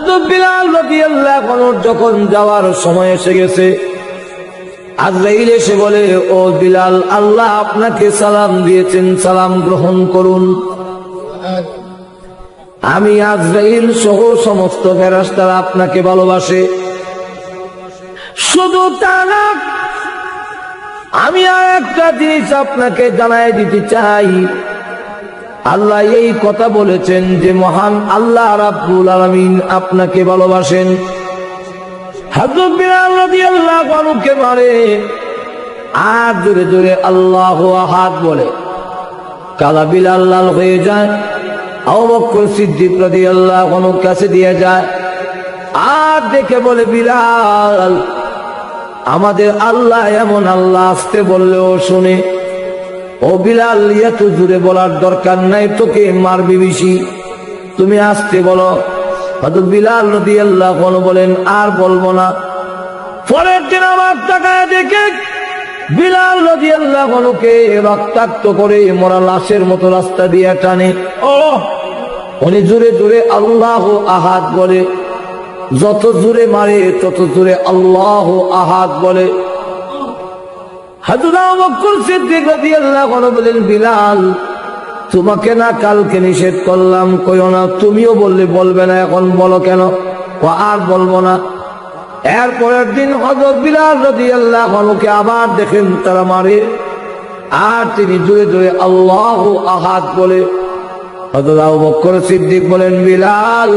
হযরত বিলাল রাদিয়াল্লাহু আনহু যখন যাওয়ার সময় এসে গেছে, আজরাইল এসে বলে, ও বিলাল, আল্লাহ আপনাকে সালাম দিয়েছেন, সালাম গ্রহণ করুন। আমি আজরাইল সহ সমস্ত ফেরেশতারা আপনাকে ভালোবাসে। শুধু তা না, আমি আর একটা জিনিস আপনাকে জানাই দিতে চাই। আল্লাহ এই কথা বলেছেন যে মহান আল্লাহ রাব্বুল আলামিন আপনাকে ভালোবাসেন। হযরত বিলাল রাদিয়াল্লাহু আনহুকে মারে আর জোরে জোরে আল্লাহু আহাদ বলে। কালা বিলাল লাল হয়ে যায়। আবু বকর সিদ্দিক রাদিয়াল্লাহু আনহুর কাছে দিয়ে যায় আর দেখে বলে, বিলাল, আমাদের আল্লাহ এমন আল্লাহ, আসতে বললেও শুনে। ও বিলাল, এত জোরে বলার দরকার নাই, তোকে মারবি বেশি, তুমি আসতে বলো। হযরত বিলাল রাদিয়াল্লাহু আনহু বলেন, আর বলবো না। পরের দিন আবার তাকায় দেখে বিলাল রাদিয়াল্লাহু আনহুকে রক্তাক্ত করে মরা লাশের মতো রাস্তা দিয়ে টানে। উনি জোরে জোরে আল্লাহু আহাদ বলে। যত জোরে মারে তত জোরে আল্লাহু আহাদ বলে। হযরত আবু বকর সিদ্দিক রাদিয়াল্লাহু আনহু বলেন, বিলাল, তোমাকে না কালকে নিষেধ করলাম কইও না, তুমিও বললে বলবে না, এখন বলো কেন? আর বলবো না। এরপরের দিন হযরত বিলাল রাদিয়াল্লাহু আনহুকে আবার দেখেন তারা মারে আর তিনি জোরে জোরে আল্লাহু আহাদ বলে। হযরত আবু বকর সিদ্দিক বলেন, বিলাল,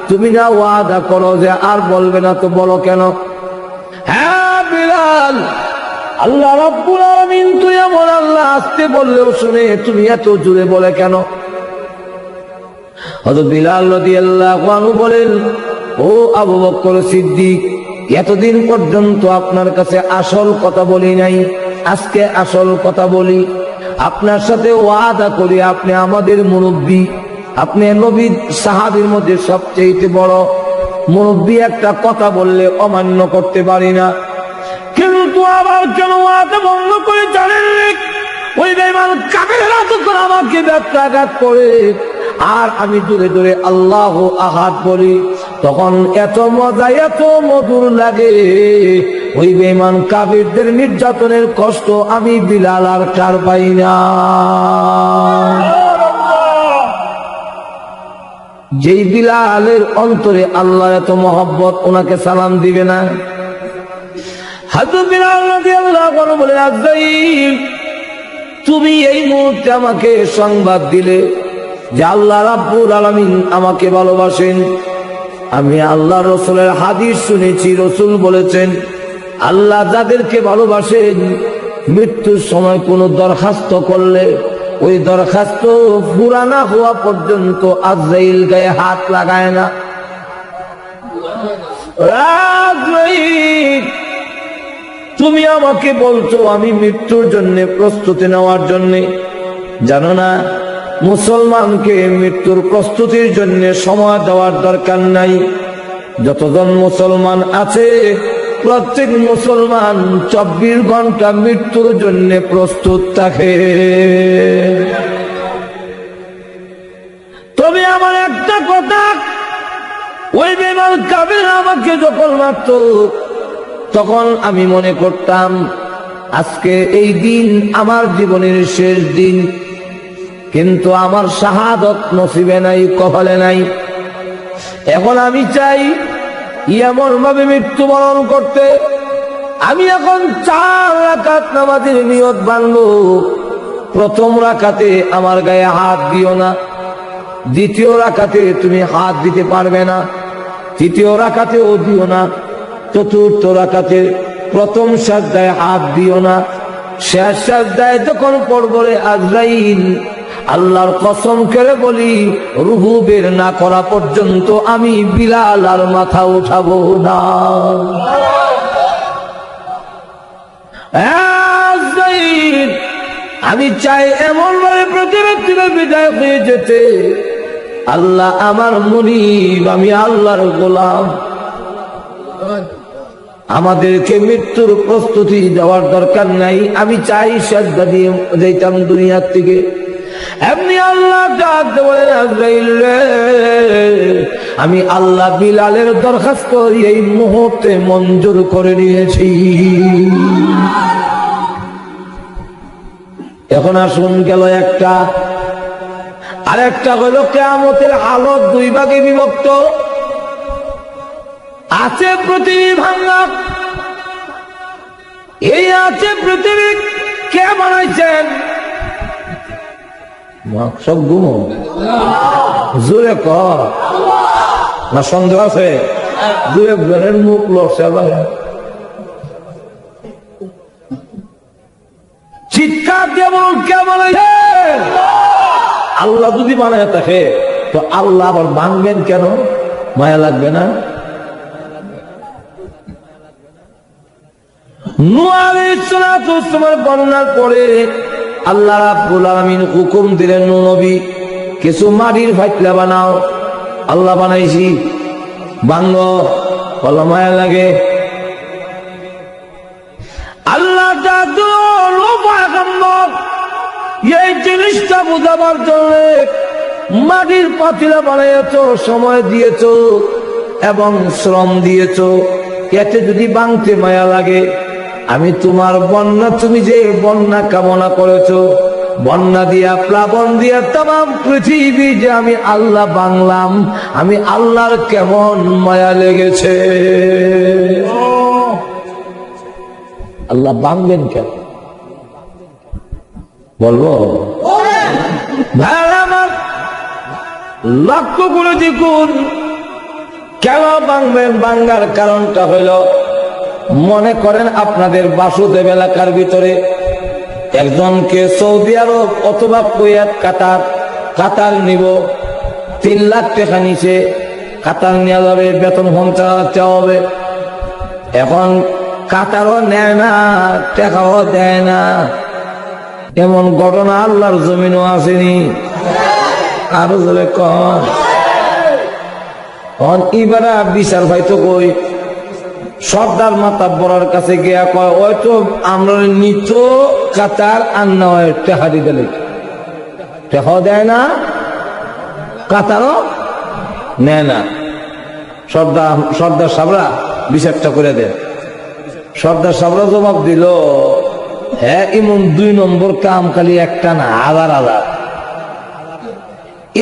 তুমি না ওয়াদা করো যে আর বলবে না, তো বলো কেন? হ্যাঁ বিলাল, আল্লাহ রাব্বুল আলামিন তুই এমন আল্লাহ, আসতে বললেও শুনে, তুমি এত জোরে বলে কেন? হযরত বিলাল রাদিয়াল্লাহু আনহু বলেন, ও আবু বকর সিদ্দিক, এতদিন পর্যন্ত আপনার কাছে আসল কথা বলি নাই, আজকে আসল কথা বলি। আপনার সাথে ওয়াদা করি, আপনি আমাদের মুরব্বী, আপনি নবী সাহাবীর মধ্যে সবচেয়ে বড় মুরব্বী। একটা কথা বললে অমান্য করতে পারি না, কিন্তু আবার কেন ওয়াদা ভঙ্গ করে জানেন? ওই বেঈমান কাফেররা তখন আমাকে ব্যত্যাঘাত করে আর আমি দূরে দূরে আল্লাহু আহাদ বলি, তখন এত মজা, এত মধুর লাগে। ওই বেঈমান কাফেরদের নির্যাতনের কষ্ট আমি বিলাল আর কার পাই না। যেই বিলালের অন্তরে আল্লাহ এত মহব্বত, ওনাকে সালাম দিবে না? হযরত বিলাল রাদিয়াল্লাহু আনহু বলেন, আজরাইল, তুমি এই মুহূর্তে আমাকে সংবাদ দিলে যে আল্লাহ রাব্বুল আলামিন আমাকে ভালোবাসেন। আমি আল্লাহ রাসূলের হাদিস শুনেছি, রাসূল বলেছেন, আল্লাহ যাদেরকে ভালোবাসেন মৃত্যুর সময় কোনো দরখাস্ত করলে ওই দরখাস্ত পুরা না হওয়া পর্যন্ত আজরাইল গায়ে হাত লাগায় না। আজরাইল, তুমি আমাকে বলছো আমি মৃত্যুর জন্য প্রস্তুতি নেওয়ার জন্য, জানো না মুসলমানকে মৃত্যুর প্রস্তুতির জন্য সময় দেওয়ার দরকার নাই। যতজন মুসলমান আছে প্রত্যেক মুসলমান 24 ঘন্টা মৃত্যুর জন্য প্রস্তুত থাকে। তবে আমার একটা কথা, ওই বেঈমান কাফের আমাকে যখন মারত তখন আমি মনে করতাম আজকে এই দিন আমার জীবনের শেষ দিন, কিন্তু আমার শাহাদত নসিবে নাই, কপালে নাই। এখন আমি চাই এমন ভাবে মৃত্যুবরণ করতে। আমি এখন 4 রাকাত নামাজের নিয়ত বাঁধবো। প্রথম রাকাতে আমার গায়ে হাত দিও না, দ্বিতীয় রাকাতে তুমি হাত দিতে পারবে না, তৃতীয় রাকাতেও দিও না, চতুর্থ রাকাতে প্রথম সাজদায় হাত দিও না, শেষ সাজদায় যখন পড়বে আজরাইল, আল্লাহর কসম করে বলি, রূহ বের না করা পর্যন্ত আমি বিলাল আর মাথা উঠাবো না। আজরাইল, আমি চাই এমন ভাবে প্রতিবেদনে বিদায় হয়ে যেতে, আল্লাহ আমার মুনিব, আমি আল্লাহর গোলাম। আমাদেরকে মৃত্যুর প্রস্তুতি দেওয়ার দরকার নাই। আমি চাই সাজদা দিয়ে যাইতাম দুনিয়ার থেকে। এমনি আল্লাহ ডাক বলেন, আজরাইল রে, আমি আল্লাহ বিলালের দরখাস্ত এই মুহূর্তে মঞ্জুর করে নিয়েছি। এখন আসুন, গেল একটা। আর একটা হলো কিয়ামতের হালত দুই ভাগে বিভক্ত আছে। পৃথিবী ভাঙা, এই আছে পৃথিবী কে বানাইছেন? সব গুম জোরে কর না, সন্দেহ আছে? দু একজনের মুখ লড়ছে, চিৎকার দিয়ে বলুন কে বানাইছেন? আল্লাহ যদি বানায় থাকে তো আল্লাহ আবার ভাঙবেন কেন? মায়া লাগবে না? নূহ আলাইহিস সালাতু ওয়াস সালাম বর্ণনার পরে আল্লাহ রাব্বুল আলামিন হুকুম দিলেন, নূহ নবী কিছু মাটির ফাইতলা বানাও। আল্লাহ বানাইছি, ভাঙল, বলো মায়া লাগে। আল্লাহ এই জিনিসটা বুঝাবার জন্য মাটির পাতিলা বানাইছ, সময় দিয়েছ এবং শ্রম দিয়েছ। এতে যদি ভাঙতে মায়া লাগে, আমি তোমার বন্যা, তুমি যে বন্যা কামনা করেছো, বন্যা দিয়া প্লাবন দিয়া তাম পৃথিবী যে আমি আল্লাহ বাংলাম, আমি আল্লাহর কেমন মায়া লেগেছে। আল্লাহ ভাঙবেন কেন বলবো? ভাইরা আমার, লক্ষ্য করে দেখুন কেন ভাঙবেন। ভাঙার কারণটা হইল, মনে করেন আপনাদের বাসুদেব এলাকার ভিতরে একজনকে সৌদি আরব অথবা কুয়েত, কাতার নিব, 3 লাখ টাকা নিচে কাতার নেওয়া যাবে, বেতন 50,000 হবে। এখন কাতারও নেয় না, টাকাও দেয় না, এমন ঘটনা আল্লাহর জমিনও আসেনি। আরো জোরে কম ইবারা বিচার ভাইতো কই সর্দার মাতা বড়ার কাছে গিয়া কয়, ওই তো আমরা নিত কাতার আর না হয় টেহারি দিলে, টেহাও দেয় না, কাতারও নেয় না। সর্দার সাবরা বিচারটা করে দেন। সর্দার সাবরা জবাব দিল, হ্যাঁ এমন 2 নম্বর কাম খালি একটা না, হাজার হাজার।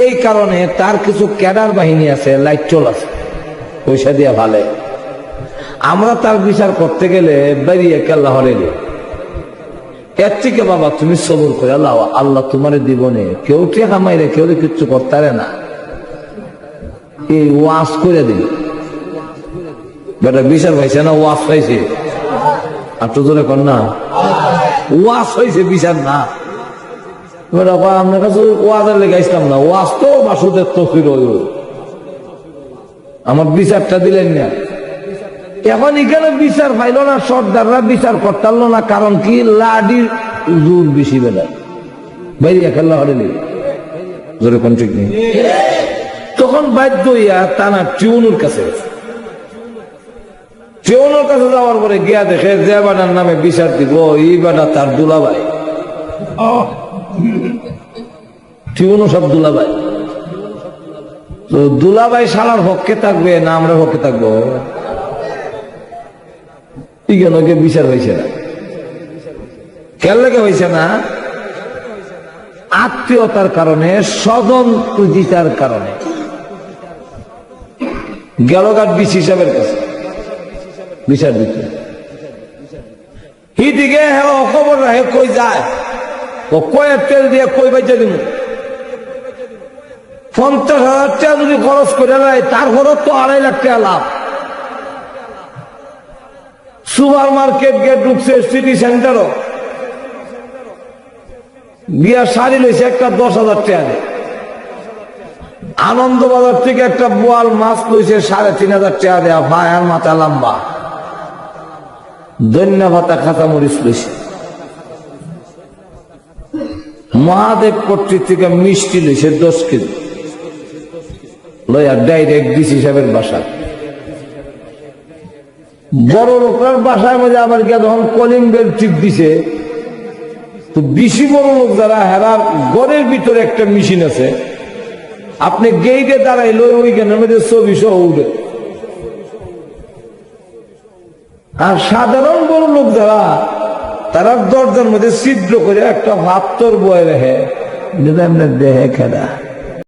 এই কারণে তার কিছু ক্যাডার বাহিনী আছে, লাইট চল আছে, পয়সা দিয়া ভালে। আমরা তার বিচার করতে গেলে বেরিয়ে কেল্লা হরে রে। এর থেকে বাবা তুমি সবর করে আল্লাহ তোমার জীবনে কেউ টেকা মাইরে কেউ কিচ্ছু করতে পারে না, এই ওয়াজ করে দিল। বেটা বিচার পাইছে না, ওয়াজ পাইছে। আর তো জোরে কর না, ওয়াজ হয়েছে, বিচার না। আপনার কাছে ওয়াজের লেগে আসলাম না, ওয়াজ তো বাসুদের তফির আমার বিচারটা দিলেন না। এখন এখানে বিচার পাইল না, সর্দাররা বিচার করতে পারল না। কারণ কি? লাডির জোর বেশি বেলায় বাইরে খেলা হরেনি, জোরে কোন ঠিক নেই। তখন বাধ্য হইয়া টানা টিউনুর কাছে, টিউনুর কাছে যাওয়ার পরে গিয়া দেখে যে বাটার নামে বিচার দিব, এই বাটা তার দুলাভাই। টিউনু সব দুলাভাই। তো দুলাভাই শালার পক্ষে থাকবে না আমরা পক্ষে থাকবো? ইগেনকে বিচার হয়েছে না, কেন লেগে হয়েছে না? আত্মীয়তার কারণে, স্বজন প্রীতিতার কারণে। গেলগাট ডিসি সাহেবের কাছে বিচার দিতে, হিদিকে খবর রাখে, কই যায়, ও কয়েক তেল দিয়ে কই বাইচা দিব। 50,000 টাকা যদি খরচ করে নেয়, তার খরচ তো 2.5 লাখ টাকা লাভ। সুপার মার্কেট গিয়ে ঢুকছে, সিটি সেন্টারও গিয়া শাড়ি লইছে একটা 10,000 টাকা। আনন্দ বাজার থেকে একটা বোয়াল মাছ লইছে 3,500 টাকা দেয়া, ভাইয়ার মাথা লম্বা, ধন্যা ভাতা খাতা মরিচ লইছে। মহাদেব পট্টি থেকে মিষ্টি লইছে 10 কেজি, লইয়া ডাইরেক্ট ডিসি সাহেবের বাসা। বড় লোকের বাসায় মধ্যে আবার গিয়ে যখন কলিং বেল টিপ দিছে, তো বেশি বড় লোক যারা, হেরার ঘরের ভিতরে একটা মেশিন আছে, আপনি গেইটে দাঁড়াইলো ওইখানের মধ্যে ছবি সহ উঠে। আর সাধারণ বড় লোক যারা, তারা দরজার মধ্যে ছিদ্র করে একটা ভাত তোর বয়ে রেখে, যেটা এমনি দেহে খেলা।